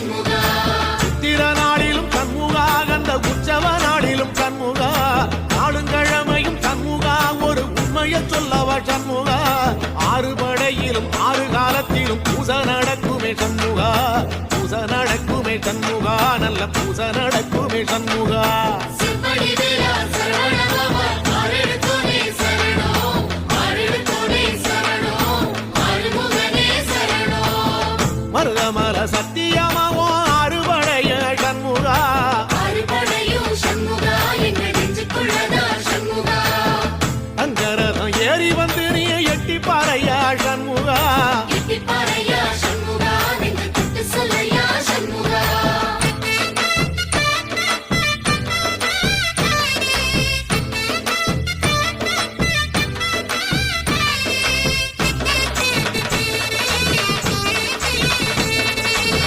சித்திர நாளிலும் சண்முகா அந்த உற்சவ நாளிலும் சண்முகா நாளுங்கிழமையும் சண்முகா ஒரு உண்மையை சொல்லவா சண்முகா ஆறு படையிலும் ஆறு காலத்திலும் பூசை நடக்குமே சண்முகா